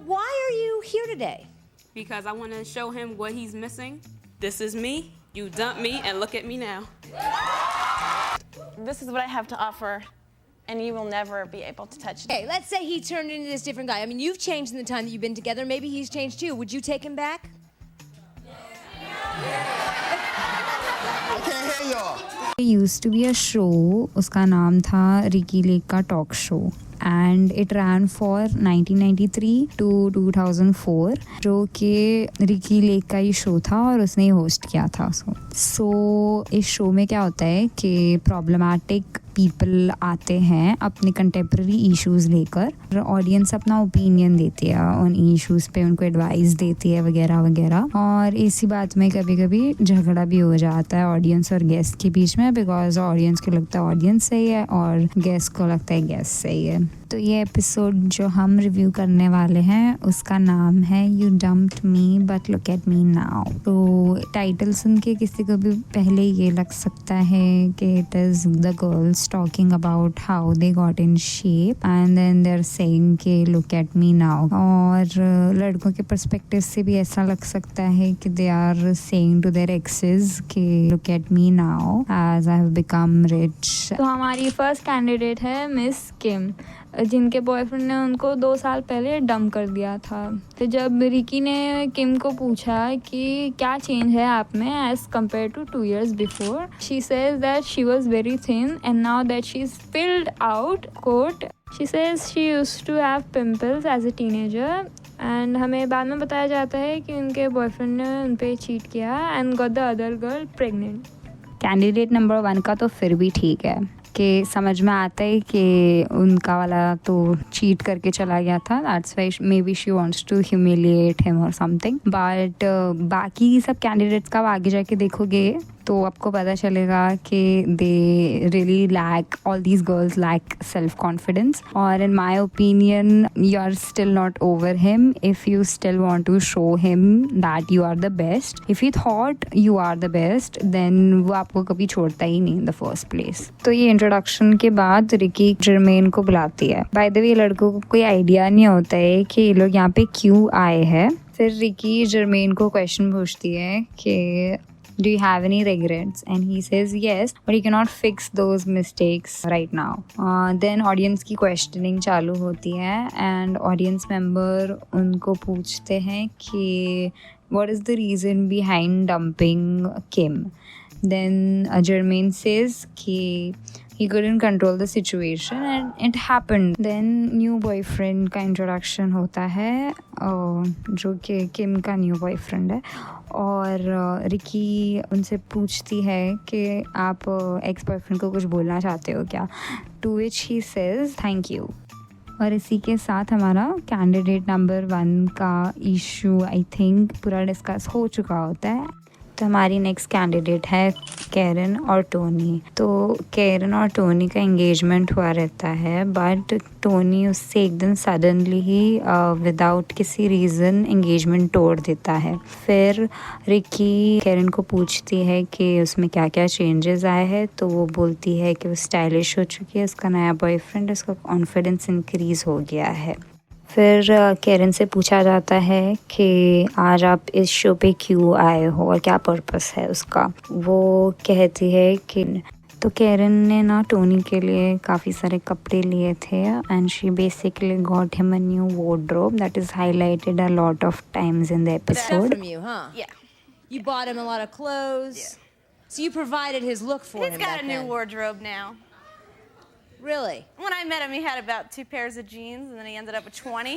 why are you here today? Because I want to show him what he's missing. This is me. You dumped me and look at me now. This is what I have to offer, and you will never be able to touch it. Okay, let's say he turned into this different guy. I mean, you've changed in the time that you've been together. Maybe he's changed too. Would you take him back? I can't hear y'all. There used to be a show, उसका नाम था Ricky lake का talk show and it rain for 1993 to 2004 जो कि Ricky lake का ही show था और उसने होस्ट किया था सो इस शो में क्या होता है कि प्रॉब्लमैटिक पीपल आते हैं अपने कंटेम्प्रेरी इश्यूज लेकर, ऑडियंस अपना ओपिनियन देती है उन इश्यूज पे, उनको एडवाइस देती है वगैरह वगैरह, और इसी बात में कभी कभी झगड़ा भी हो जाता है ऑडियंस और गेस्ट के बीच में, बिकॉज ऑडियंस को लगता है ऑडियंस सही है और गेस्ट को लगता है गेस्ट सही है। तो ये एपिसोड जो हम रिव्यू करने वाले हैं उसका नाम है you dumped me but look at me now. तो टाइटल सुन के किसी को भी पहले ये लग सकता है कि it is the girls talking about how they got in shape and then they are saying कि लुक एट मी नाउ, और लड़कों के पर्सपेक्टिव से भी ऐसा लग सकता है कि they are saying to their exes कि look at me now as I have become rich. तो हमारी फर्स्ट कैंडिडेट है मिस किम, जिनके बॉयफ्रेंड ने उनको 2 साल पहले डंप कर दिया था। तो जब रिकी ने किम को पूछा कि क्या चेंज है आप में as compare to 2 years before, she says that she was very thin and now that she is filled out quote. She says she used to have pimples as a teenager, and हमें बाद में बताया जाता है कि उनके boyfriend ने उन पर चीट किया and got the other girl pregnant. Candidate number 1 का तो फिर भी ठीक है कि समझ में आता है कि उनका वाला तो चीट करके चला गया था, that's why may be she wants to humiliate him और समथिंग, बट बाकी सब कैंडिडेट्स का आगे जाके देखोगे तो आपको पता चलेगा कि they really lack, all these girls lack self confidence, और in my opinion you are still not over him if you still want to show him that you are the best. If you thought you are the best then वो आपको कभी छोड़ता ही नहीं in the first place. तो ये introduction के बाद Ricky Germain को बुलाती है। बाय द वे लड़कों को कोई आइडिया नहीं होता है कि ये लोग यहाँ पे क्यों आए हैं। फिर रिकी जर्मेन को क्वेश्चन पूछती है कि do you have any regrets, and he says yes but he cannot fix those mistakes right now. Then audience की questioning चालू होती है and audience member उनको पूछते हैं कि what is the reason behind dumping Kim. Then Jermaine says कि he couldn't control the situation and it happened. Then new boyfriend का introduction होता है जो कि किम का न्यू बॉयफ्रेंड है, और रिकी उनसे पूछती है कि आप एक्स बॉयफ्रेंड को कुछ बोलना चाहते हो क्या, to which he says thank you. और इसी के साथ हमारा कैंडिडेट नंबर 1 का इशू आई थिंक पूरा डिस्कस हो चुका होता है। तो हमारी नेक्स्ट कैंडिडेट है कैरन और टोनी। तो कैरन और टोनी का एंगेजमेंट हुआ रहता है, बट टोनी उससे एक दिन सडनली ही विदाउट किसी रीज़न एंगेजमेंट तोड़ देता है। फिर रिकी कैरन को पूछती है कि उसमें क्या क्या चेंजेस आए हैं, तो वो बोलती है कि वो स्टाइलिश हो चुकी है, उसका नया बॉयफ्रेंड, उसका कॉन्फिडेंस इंक्रीज़ हो गया है। फिर कैरन से पूछा जाता है कि आज आप इस शो पे क्यों आए हो और क्या पर्पस है उसका। वो कहती है कि तो कैरन ने ना टोनी के लिए काफ़ी सारे कपड़े लिए थे and she basically got him a new wardrobe that is highlighted a lot of times in the episode. From you, huh? Yeah. You bought him a lot of clothes. Yeah. So you provided his look for him. He's got back a new then. wardrobe now. Really? When I met him, he had about 2 pairs of jeans, and then he ended up with 20.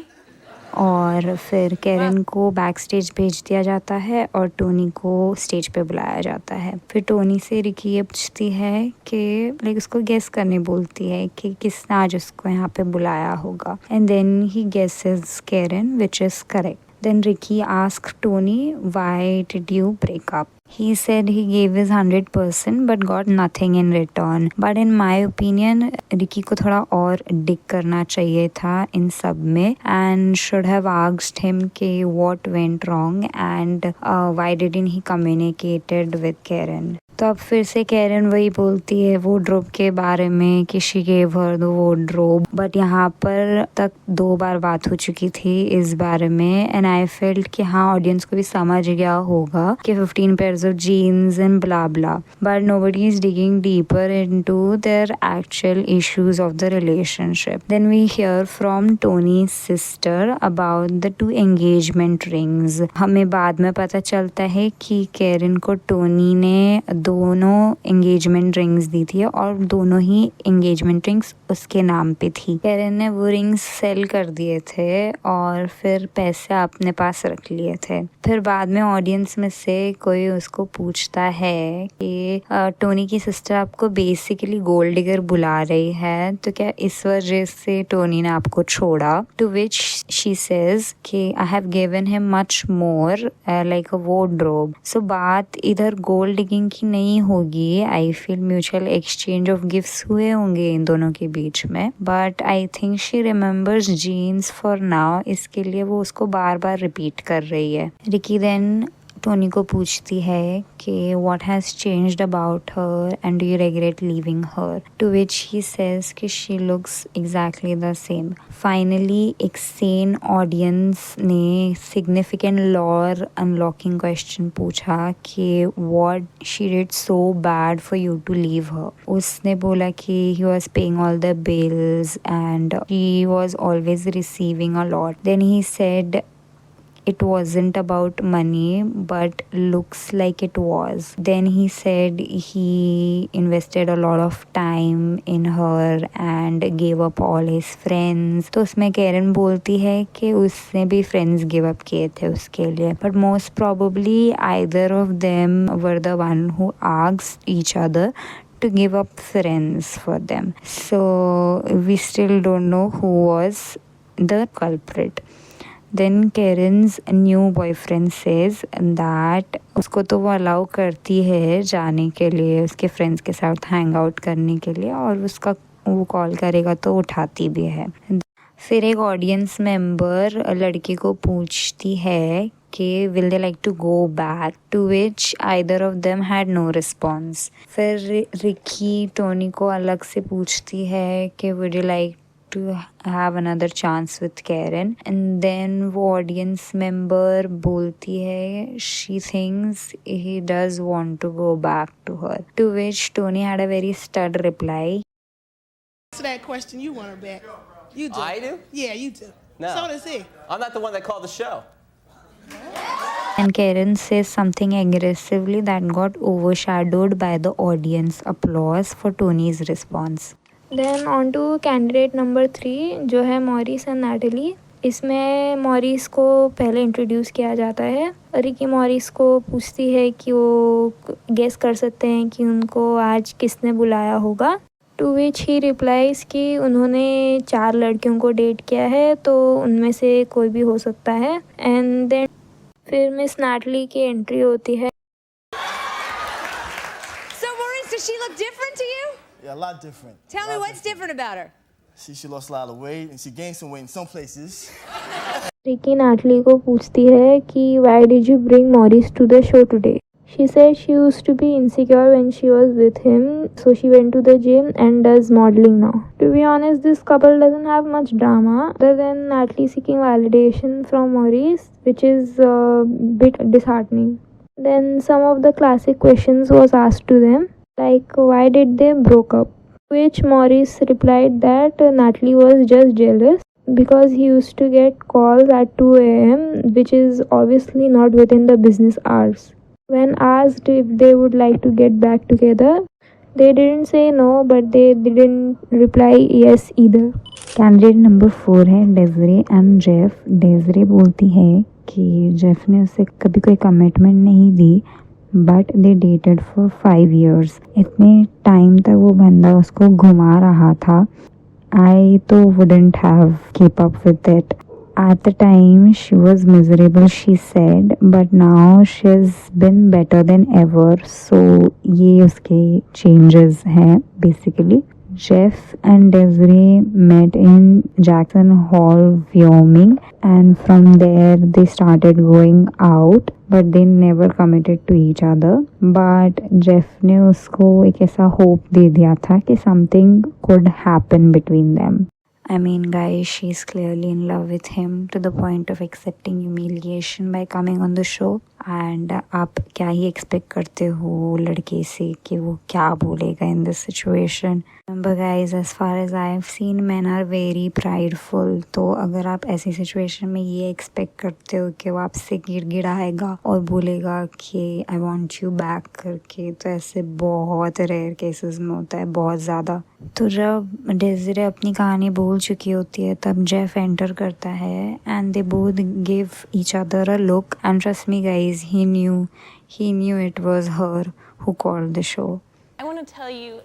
और फिर Karen को back stage भेज दिया जाता है और Tony को stage पे बुलाया जाता है। फिर टोनी से रिकी ये पूछती है कि लाइक उसको गेस करने बोलती है कि किसने आज उसको यहाँ पे बुलाया होगा, and then he guesses Karen which is correct. Then Ricky asked Tony, why did you break up? He said he gave his 100% but got nothing in return. But in my opinion, Ricky को थोड़ा और dig करना चाहिए था इन सब में and should have asked him कि what went wrong and why didn't he communicated with Karen. तो अब फिर से कैरन वही बोलती है वार्डरोब के बारे में कि she gave her the wardrobe, but यहाँ पर तक 2 बार बात हो चुकी थी इस बारे में एंड आई फेल्ट कि हाँ ऑडियंस को भी समझ गया होगा कि 15 pairs of jeans and blah blah, but nobody is digging deeper into their actual issues of the relationship. Then we hear from Tony's sister about the 2 engagement rings. हमें बाद में पता चलता है कि कैरन को टोनी ने दोनों एंगेजमेंट रिंग्स दी थी और दोनों ही एंगेजमेंट रिंग्स उसके नाम पे थी। कैरन ने वो रिंग्स सेल कर दिए थे और फिर पैसे अपने पास रख लिए थे। फिर बाद में ऑडियंस में से कोई उसको पूछता है कि टोनी की सिस्टर आपको बेसिकली गोल्ड डिगर बुला रही है, तो क्या इस वजह से टोनी ने आपको छोड़ा? टू विच शी सेज कि I have given him much more like a wardrobe. So बात इधर गोल्ड डिगिंग की नहीं होगी। I feel mutual exchange of gifts हुए होंगे इन दोनों के बीच में, but I think she remembers jeans for now, इसके लिए वो उसको बार बार रिपीट कर रही है। रिकी देन टोनी को पूछती है कि what has changed about her and do you regret leaving her? To which he says कि she looks exactly the same. Finally एक sane audience ने significant lore unlocking question पूछा कि what she did so bad for you to leave her. उसने बोला कि he was paying all the bills and he was always receiving a lot. Then he said it wasn't about money, but looks like it was. Then he said he invested a lot of time in her and gave up all his friends. तो उसमें Karen बोलती है कि उसने भी friends give up किए थे उसके लिए, but most probably either of them were the one who asked each other to give up friends for them. So we still don't know who was the culprit. Then Karen's new boyfriend says that उसको तो वो allow करती है जाने के लिए उसके friends के साथ हैंग आउट करने के लिए, और उसका वो कॉल करेगा तो उठाती भी है। फिर एक ऑडियंस मेंबर लड़की को पूछती है कि will they like to go back, to which either of them had no response. फिर रिकी टोनी को अलग से पूछती है कि would you like to have another chance with Karen, and then वो audience member बोलती है she thinks he does want to go back to her, to which Tony had a very stud reply. Answer that question, you want her back. You do. I do? Yeah, you do. No. So does he. I'm not the one that called the show. And Karen says something aggressively that got overshadowed by the audience applause for Tony's response. Then on to candidate number 3 जो है Maurice and Natalie. इसमें Maurice को पहले introduce किया जाता है। Ricky Morris को पूछती है कि वो गेस कर सकते हैं कि उनको आज किसने बुलाया होगा, टू विच ही रिप्लाइज कि उन्होंने 4 लड़कियों को डेट किया है तो उनमें से कोई भी हो सकता है। एंड देन फिर मिस नैटली की एंट्री होती है। So Maurice, does she look different to you? Yeah, a lot different. Tell me what's different about her. She lost a lot of weight and she gained some weight in some places. Ricky Natalie को पूछती है कि why did you bring Maurice to the show today? She said she used to be insecure when she was with him, so she went to the gym and does modeling now. To be honest, this couple doesn't have much drama other than Natalie seeking validation from Maurice, which is a bit disheartening. Then some of the classic questions was asked to them, like why did they broke up, which Maurice replied that Natalie was just jealous because he used to get calls at 2 a.m. which is obviously not within the business hours. When asked if they would like to get back together, they didn't say no, but they didn't reply yes either. Candidate number 4 है डेजरे and Jeff. डेजरे बोलती है कि Jeff ने उसे कभी कोई commitment नहीं दी, but they dated for 5 years। इतने टाइम तक वो बंदा उसको घुमा रहा था। आई तो wouldn't have keep up with it. At the time she was miserable, she said, but now she's been better than ever. So ये उसके changes हैं basically. Jeff and Desiree met in Jackson Hole, Wyoming, and from there they started going out, but they never committed to each other. But Jeff ने उसको एक ऐसा hope दे दिया था कि something could happen between them. I mean, guys, she's clearly in love with him to the point of accepting humiliation by coming on the show. And आप क्या ही expect करते हो लड़के से कि वो क्या बोलेगा in this situation. Remember guys, as far as I have seen, men are very prideful. तो अगर आप ऐसी situation में ये expect करते हो कि वो आपसे गिड़गिड़ाएगा और बोलेगा कि I want you back करके, तो ऐसे बहुत rare cases में होता है, बहुत ज़्यादा. तो जब डेज़िरे अपनी कहानी बोल चुकी होती है तब जेफ एंटर करता है and they both give each other a look, and trust me guys, he knew it was her who called the show. I want to tell you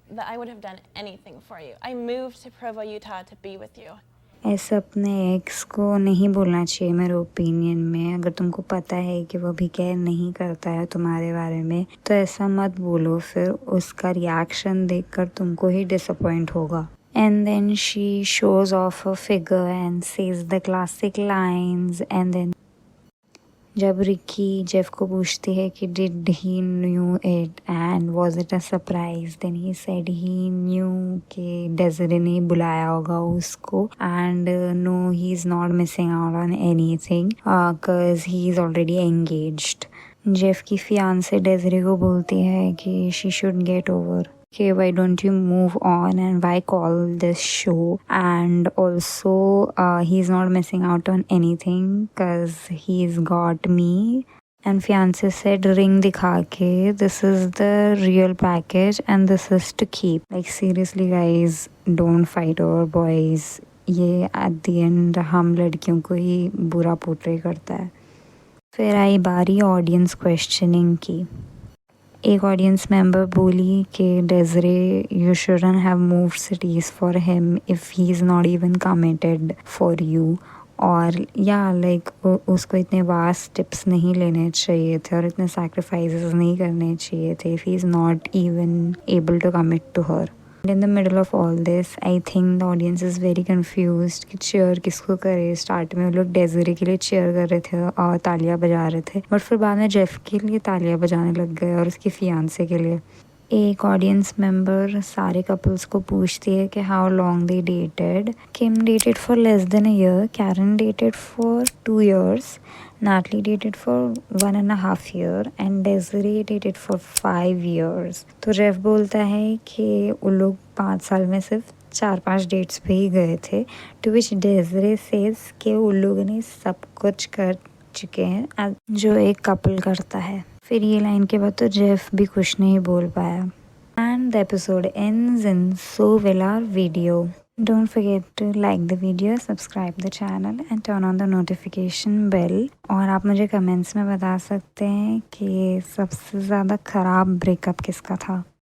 that I would have done anything for you. I moved to Provo, Utah to be with you. ऐसा अपने x को नहीं बोलना चाहिए मेरे opinion में. अगर तुमको पता है कि वो भी केयर नहीं करता है तुम्हारे बारे में तो ऐसा मत बोलो, फिर उसका रिएक्शन देखकर तुमको ही डिसअपॉइंट होगा. And then she shows off her figure and says the classic lines. And then जब रिकी जेफ को पूछती है कि did he knew it and was it a surprise, then he said he knew कि डेज़िरे ने बुलाया होगा उसको, and no, he's not missing out on anything cause he is already engaged. Jeff की फियांसे डेज़िरे को बोलती है कि she should get over. Okay, why don't you move on and why call this show? And also he's not missing out on anything cause he's got me. And fiance said ring दिखा के this is the real package and this is to keep. Like seriously guys, don't fight over boys. ये at the end हम लड़कियों को ही बुरा portray करता है. फिर आई बारी ऑडियंस क्वेश्चनिंग की. एक ऑडियंस मेंबर बोली कि डेज़िरे you shouldn't have moved cities for him if he is not even committed for you. और या लाइक उसको इतने वास्ट टिप्स नहीं लेने चाहिए थे और इतने सैक्रिफाइसेस नहीं करने चाहिए थे if he is not even able to commit to her. In the middle of all this, I think the audience is very confused कि cheer किसको करे. स्टार्ट में वो लोग डेज़िरे के लिए cheer कर रहे थे और तालियां बजा रहे थे, बट फिर बाद में जेफ के लिए तालियां बजाने लग गए और उसकी फियांसे के लिए. एक ऑडियंस मेंबर सारे कपल्स को पूछती है कि how long they dated. Kim dated for less than a year, Karen dated for 2 years, Natalie dated for 1.5 years and Desiree dated for 5 years. तो जेफ बोलता है कि वो लोग 5 साल में सिर्फ 4-5 डेट्स पे ही गए थे. टू विच डेज़िरे सेज कि वो लोगों ने सब कुछ कर चुके हैं जो एक कपल करता है. फिर ये लाइन के बाद तो जेफ भी कुछ नहीं बोल पाया. And the episode ends and so will our video. Don't forget to like the video, subscribe the channel and turn on the notification bell. और आप मुझे कमेंट्स में बता सकते हैं कि सबसे ज़्यादा ख़राब ब्रेकअप किसका था.